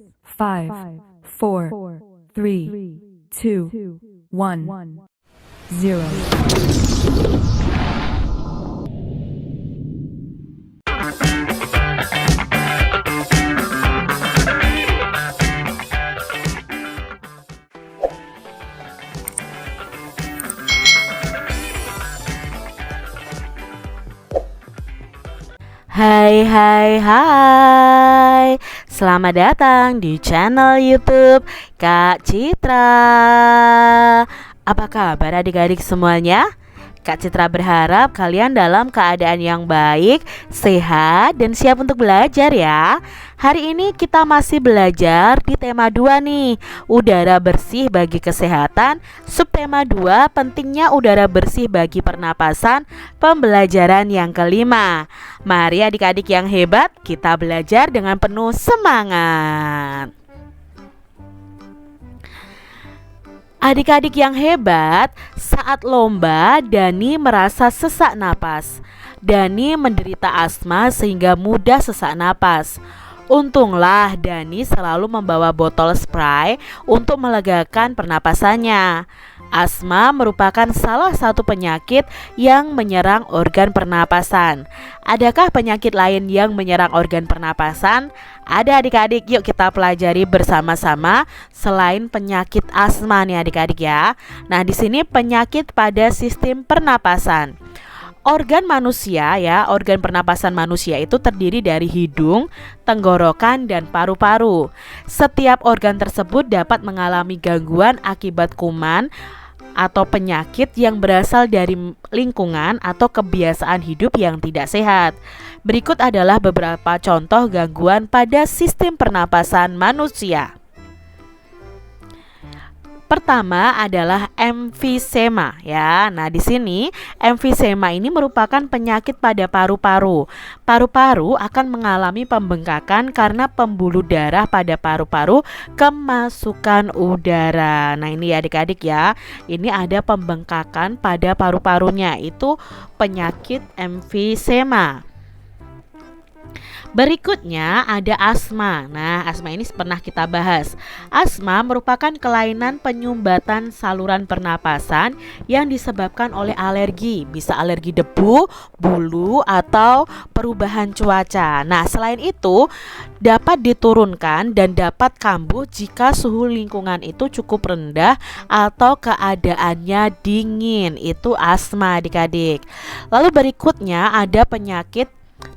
5, 4, 3, 2, 1, 0. Hai hai hai, selamat datang di channel YouTube Kak Citra. Apa kabar adik-adik semuanya? Kak Citra berharap kalian dalam keadaan yang baik, sehat, dan siap untuk belajar ya. Hari ini kita masih belajar di tema 2 nih, udara bersih bagi kesehatan. Subtema 2, pentingnya udara bersih bagi pernapasan, pembelajaran yang kelima. Mari adik-adik yang hebat, kita belajar dengan penuh semangat. Adik-adik yang hebat, saat lomba Dani merasa sesak napas. Dani menderita asma sehingga mudah sesak napas. Untunglah Dani selalu membawa botol spray untuk melegakan pernapasannya. Asma merupakan salah satu penyakit yang menyerang organ pernapasan. Adakah penyakit lain yang menyerang organ pernapasan? Ada adik-adik, yuk kita pelajari bersama-sama selain penyakit asma nih adik-adik ya. Nah, di sini penyakit pada sistem pernapasan. Organ manusia ya, organ pernapasan manusia itu terdiri dari hidung, tenggorokan, dan paru-paru. Setiap organ tersebut dapat mengalami gangguan akibat kuman atau penyakit yang berasal dari lingkungan atau kebiasaan hidup yang tidak sehat. Berikut adalah beberapa contoh gangguan pada sistem pernapasan manusia. Pertama adalah emfisema ya. Nah, di sini emfisema ini merupakan penyakit pada paru-paru. Paru-paru akan mengalami pembengkakan karena pembuluh darah pada paru-paru kemasukan udara. Nah, ini adik-adik ya. Ini ada pembengkakan pada paru-parunya. Itu penyakit emfisema. Berikutnya ada asma. Nah, asma ini pernah kita bahas. Asma merupakan kelainan penyumbatan saluran pernapasan yang disebabkan oleh alergi. Bisa alergi debu, bulu, atau perubahan cuaca. Nah, selain itu dapat diturunkan dan dapat kambuh jika suhu lingkungan itu cukup rendah atau keadaannya dingin. Itu asma adik-adik. Lalu berikutnya ada penyakit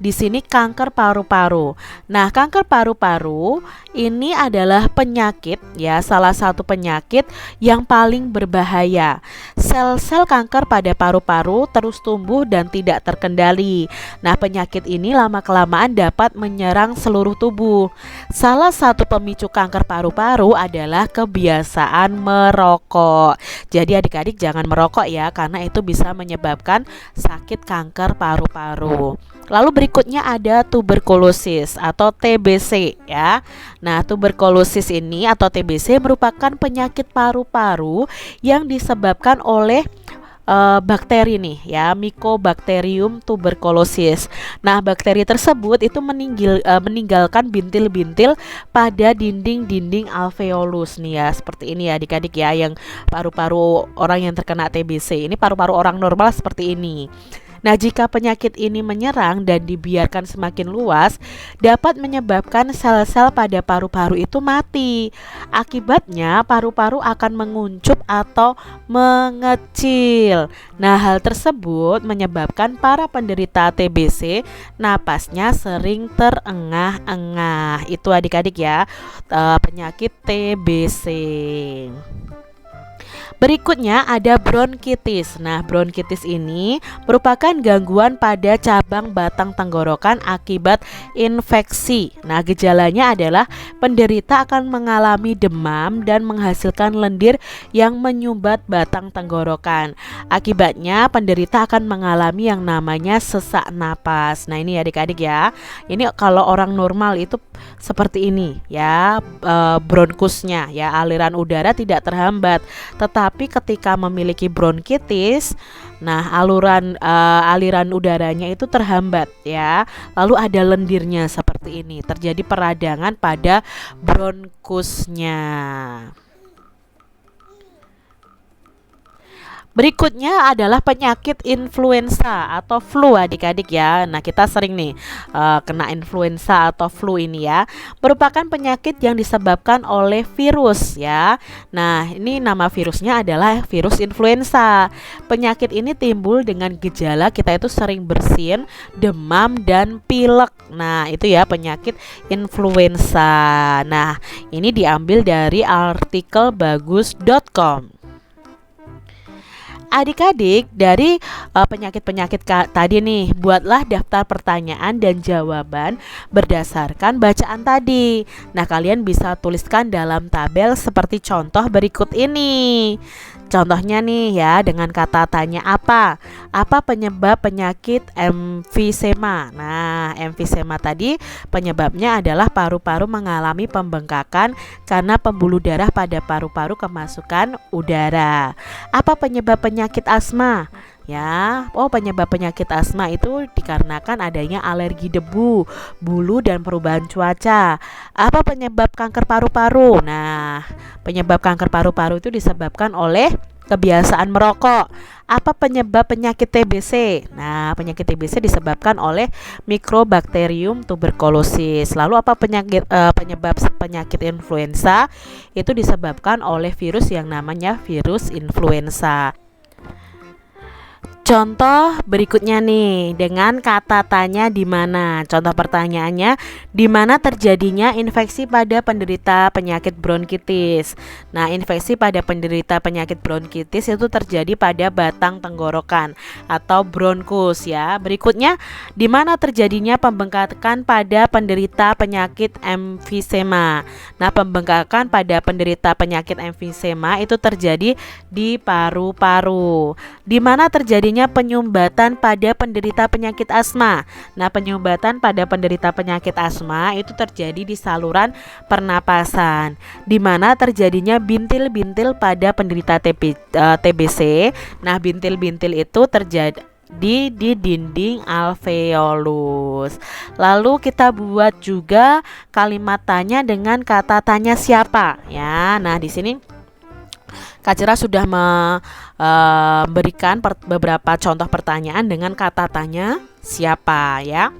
di sini kanker paru-paru. Nah, kanker paru-paru ini adalah penyakit ya, salah satu penyakit yang paling berbahaya. Sel-sel kanker pada paru-paru terus tumbuh dan tidak terkendali. Nah, penyakit ini lama-kelamaan dapat menyerang seluruh tubuh. Salah satu pemicu kanker paru-paru adalah kebiasaan merokok. Jadi adik-adik jangan merokok ya, karena itu bisa menyebabkan sakit kanker paru-paru. Lalu berikutnya ada tuberkulosis atau TBC ya. Nah, tuberkulosis ini atau TBC merupakan penyakit paru-paru yang disebabkan oleh bakteri nih ya, Mycobacterium tuberculosis. Nah, bakteri tersebut itu meninggalkan bintil-bintil pada dinding-dinding alveolus nih ya, seperti ini ya adik-adik ya, yang paru-paru orang yang terkena TBC. Ini paru-paru orang normal seperti ini. Nah, jika penyakit ini menyerang dan dibiarkan semakin luas, dapat menyebabkan sel-sel pada paru-paru itu mati. Akibatnya, paru-paru akan menguncup atau mengecil. Nah, hal tersebut menyebabkan para penderita TBC napasnya sering terengah-engah. Itu adik-adik ya, penyakit TBC. Berikutnya ada bronkitis. Nah, bronkitis ini merupakan gangguan pada cabang batang tenggorokan akibat infeksi. Nah, gejalanya adalah penderita akan mengalami demam dan menghasilkan lendir yang menyumbat batang tenggorokan. Akibatnya penderita akan mengalami yang namanya sesak napas. Nah, ini adik-adik ya. Ini kalau orang normal itu seperti ini ya, bronkusnya ya, aliran udara tidak terhambat. Tetapi Tetapi ketika memiliki bronkitis, nah aliran udaranya itu terhambat ya. Lalu ada lendirnya seperti ini, terjadi peradangan pada bronkusnya. Berikutnya adalah penyakit influenza atau flu adik-adik ya. Nah kita sering nih kena influenza atau flu ini ya. Merupakan penyakit yang disebabkan oleh virus ya. Nah ini nama virusnya adalah virus influenza. Penyakit ini timbul dengan gejala kita itu sering bersin, demam, dan pilek. Nah itu ya penyakit influenza. Nah ini diambil dari artikel bagus.com. Adik-adik, dari penyakit-penyakit tadi nih, buatlah daftar pertanyaan dan jawaban berdasarkan bacaan tadi. Nah, kalian bisa tuliskan dalam tabel seperti contoh berikut ini. Contohnya nih ya, dengan kata tanya apa? Apa penyebab penyakit emfisema? Nah, emfisema tadi penyebabnya adalah paru-paru mengalami pembengkakan karena pembuluh darah pada paru-paru kemasukan udara. Apa penyebab penyakit asma? Ya, penyebab penyakit asma itu dikarenakan adanya alergi debu, bulu, dan perubahan cuaca. Apa penyebab kanker paru-paru? Nah, penyebab kanker paru-paru itu disebabkan oleh kebiasaan merokok. Apa penyebab penyakit TBC? Nah, penyakit TBC disebabkan oleh Mycobacterium tuberculosis. Lalu apa penyebab penyakit influenza? Itu disebabkan oleh virus yang namanya virus influenza. Contoh berikutnya nih, dengan kata tanya di mana. Contoh pertanyaannya, di mana terjadinya infeksi pada penderita penyakit bronkitis. Nah, infeksi pada penderita penyakit bronkitis itu terjadi pada batang tenggorokan atau bronkus ya. Berikutnya, di mana terjadinya pembengkakan pada penderita penyakit emfisema. Nah, pembengkakan pada penderita penyakit emfisema itu terjadi di paru-paru. Di mana terjadinya penyumbatan pada penderita penyakit asma. Nah, penyumbatan pada penderita penyakit asma itu terjadi di saluran pernapasan. Di mana terjadinya bintil-bintil pada penderita TBC. Nah, bintil-bintil itu terjadi di dinding alveolus. Lalu kita buat juga kalimat tanya dengan kata tanya siapa ya. Nah, di sini Kak Cira sudah memberikan beberapa contoh pertanyaan dengan kata tanya siapa ya.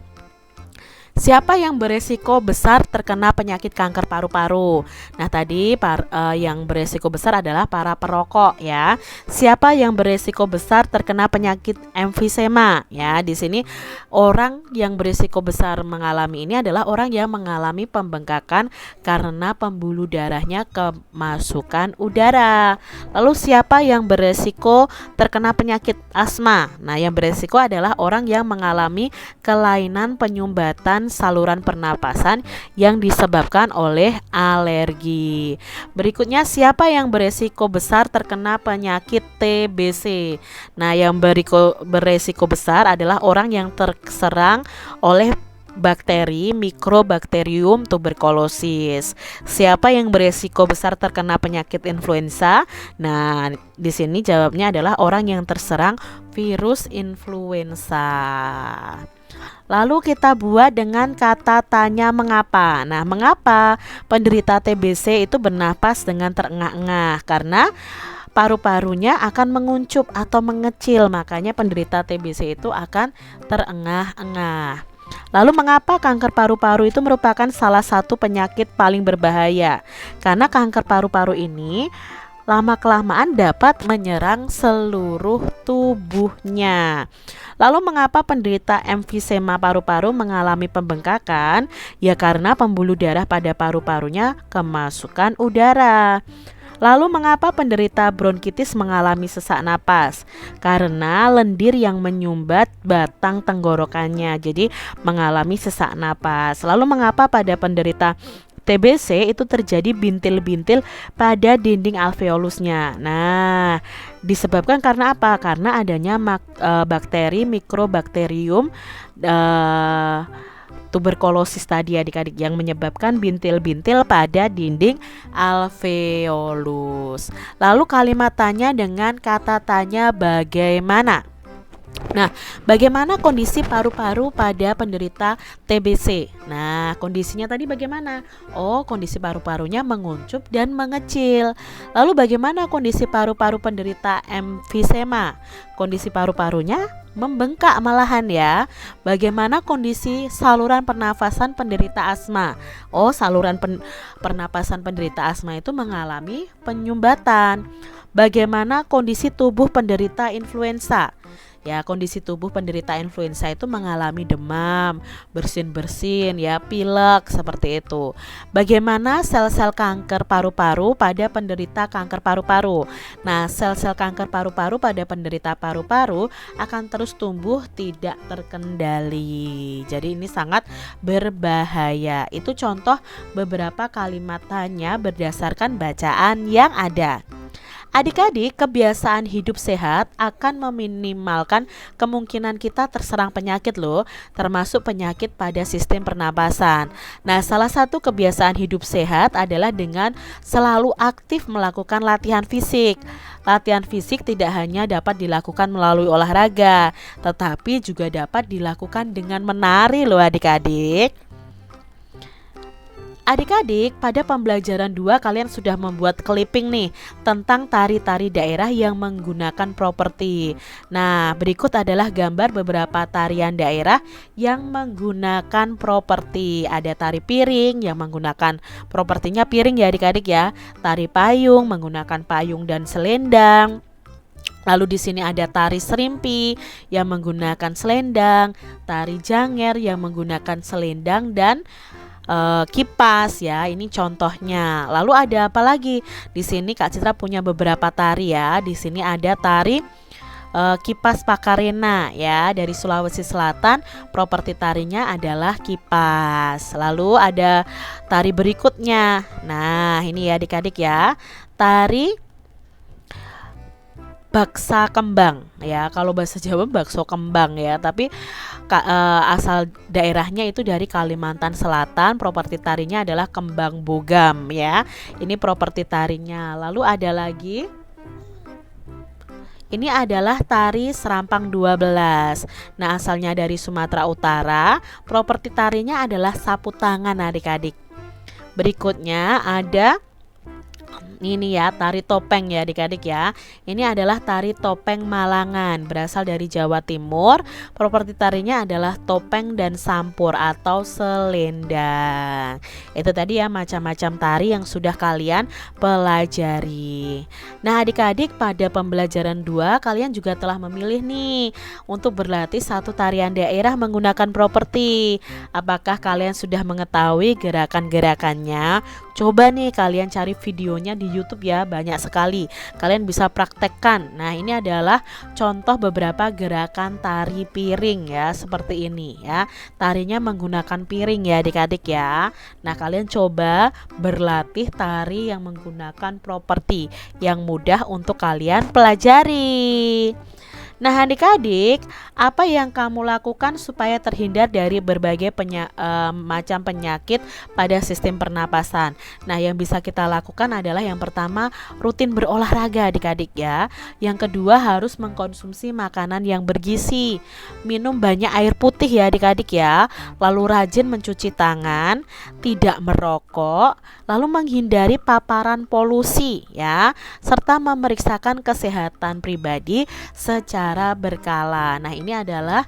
Siapa yang beresiko besar terkena penyakit kanker paru-paru? Nah, tadi yang beresiko besar adalah para perokok ya. Siapa yang beresiko besar terkena penyakit emfisema? Ya, di sini orang yang beresiko besar mengalami ini adalah orang yang mengalami pembengkakan karena pembuluh darahnya kemasukan udara. Lalu siapa yang beresiko terkena penyakit asma? Nah, yang beresiko adalah orang yang mengalami kelainan penyumbatan saluran pernapasan yang disebabkan oleh alergi. Berikutnya, siapa yang beresiko besar terkena penyakit TBC? Nah, yang beresiko besar adalah orang yang terserang oleh bakteri Mycobacterium tuberculosis. Siapa yang beresiko besar terkena penyakit influenza? Nah, di sini jawabnya adalah orang yang terserang virus influenza. Lalu kita buat dengan kata tanya mengapa. Nah, mengapa penderita TBC itu bernapas dengan terengah-engah? Karena paru-parunya akan menguncup atau mengecil, makanya penderita TBC itu akan terengah-engah. Lalu mengapa kanker paru-paru itu merupakan salah satu penyakit paling berbahaya? Karena kanker paru-paru ini lama-kelamaan dapat menyerang seluruh tubuhnya. Lalu mengapa penderita emfisema paru-paru mengalami pembengkakan? Ya karena pembuluh darah pada paru-parunya kemasukan udara. Lalu mengapa penderita bronkitis mengalami sesak napas? Karena lendir yang menyumbat batang tenggorokannya, jadi mengalami sesak napas. Lalu mengapa pada penderita TBC itu terjadi bintil-bintil pada dinding alveolusnya? Nah, disebabkan karena apa? Karena adanya bakteri Mycobacterium tuberkulosis tadi adik-adik yang menyebabkan bintil-bintil pada dinding alveolus. Lalu kalimat tanya dengan kata tanya bagaimana? Nah, bagaimana kondisi paru-paru pada penderita TBC? Nah, kondisinya tadi bagaimana? Oh, kondisi paru-parunya menguncup dan mengecil. Lalu bagaimana kondisi paru-paru penderita emfisema? Kondisi paru-parunya membengkak malahan ya. Bagaimana kondisi saluran pernafasan penderita asma? Oh, saluran pernapasan penderita asma itu mengalami penyumbatan. Bagaimana kondisi tubuh penderita influenza? Ya, kondisi tubuh penderita influenza itu mengalami demam, bersin-bersin, ya, pilek seperti itu. Bagaimana sel-sel kanker paru-paru pada penderita kanker paru-paru? Nah, sel-sel kanker paru-paru pada penderita paru-paru akan terus tumbuh tidak terkendali. Jadi ini sangat berbahaya. Itu contoh beberapa kalimat tanya berdasarkan bacaan yang ada. Adik-adik, kebiasaan hidup sehat akan meminimalkan kemungkinan kita terserang penyakit loh, termasuk penyakit pada sistem pernapasan. Nah, salah satu kebiasaan hidup sehat adalah dengan selalu aktif melakukan latihan fisik. Latihan fisik tidak hanya dapat dilakukan melalui olahraga, tetapi juga dapat dilakukan dengan menari loh adik-adik. Adik-adik, pada pembelajaran 2 kalian sudah membuat clipping nih tentang tari-tari daerah yang menggunakan properti. Nah, berikut adalah gambar beberapa tarian daerah yang menggunakan properti. Ada tari piring yang menggunakan propertinya piring ya adik-adik ya. Tari payung menggunakan payung dan selendang. Lalu di sini ada tari serimpi yang menggunakan selendang, tari janger yang menggunakan selendang dan kipas ya, ini contohnya. Lalu ada apa lagi? Di sini Kak Citra punya beberapa tari ya. Di sini ada tari kipas Pakarena ya dari Sulawesi Selatan. Properti tarinya adalah kipas. Lalu ada tari berikutnya. Nah, ini ya adik-adik ya. Tari baksa kembang ya, kalau bahasa Jawa bakso kembang ya, tapi asal daerahnya itu dari Kalimantan Selatan. Properti tarinya adalah kembang bogam ya. Ini properti tarinya. Lalu ada lagi, ini adalah tari serampang 12. Nah, asalnya dari Sumatera Utara. Properti tarinya adalah sapu tangan adik-adik. Berikutnya ada ini ya, tari topeng ya adik-adik ya. Ini adalah tari topeng Malangan, berasal dari Jawa Timur. Properti tarinya adalah topeng dan sampur atau selendang. Itu tadi ya macam-macam tari yang sudah kalian pelajari. Nah adik-adik, pada pembelajaran 2 kalian juga telah memilih nih untuk berlatih satu tarian daerah menggunakan properti. Apakah kalian sudah mengetahui gerakan-gerakannya? Coba nih kalian cari videonya di YouTube ya, banyak sekali. Kalian bisa praktekkan. Nah, ini adalah contoh beberapa gerakan tari piring ya, seperti ini ya. Tarinya menggunakan piring ya adik-adik ya. Nah, kalian coba berlatih tari yang menggunakan properti yang mudah untuk kalian pelajari. Nah adik-adik, apa yang kamu lakukan supaya terhindar dari berbagai macam penyakit pada sistem pernapasan? Nah yang bisa kita lakukan adalah yang pertama, rutin berolahraga adik-adik ya. Yang kedua, harus mengkonsumsi makanan yang bergizi, minum banyak air putih ya adik-adik ya. Lalu rajin mencuci tangan, tidak merokok, lalu menghindari paparan polusi ya, serta memeriksakan kesehatan pribadi secara berkala. Nah ini adalah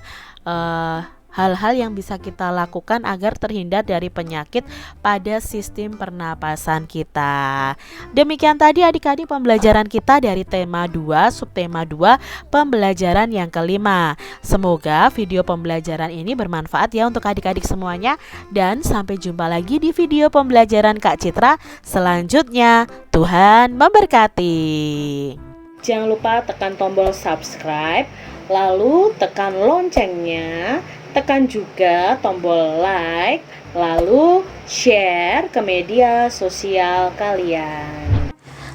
hal-hal yang bisa kita lakukan agar terhindar dari penyakit pada sistem pernapasan kita. Demikian tadi adik-adik pembelajaran kita dari tema 2, subtema 2, pembelajaran yang kelima. Semoga video pembelajaran ini bermanfaat ya untuk adik-adik semuanya. Dan sampai jumpa lagi di video pembelajaran Kak Citra selanjutnya. Tuhan memberkati. Jangan lupa tekan tombol subscribe, lalu tekan loncengnya, tekan juga tombol like, lalu share ke media sosial kalian.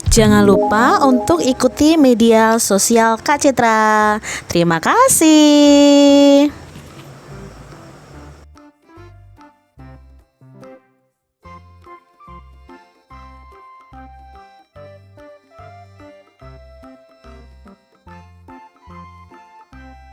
Jangan lupa untuk ikuti media sosial Kak Citra. Terima kasih.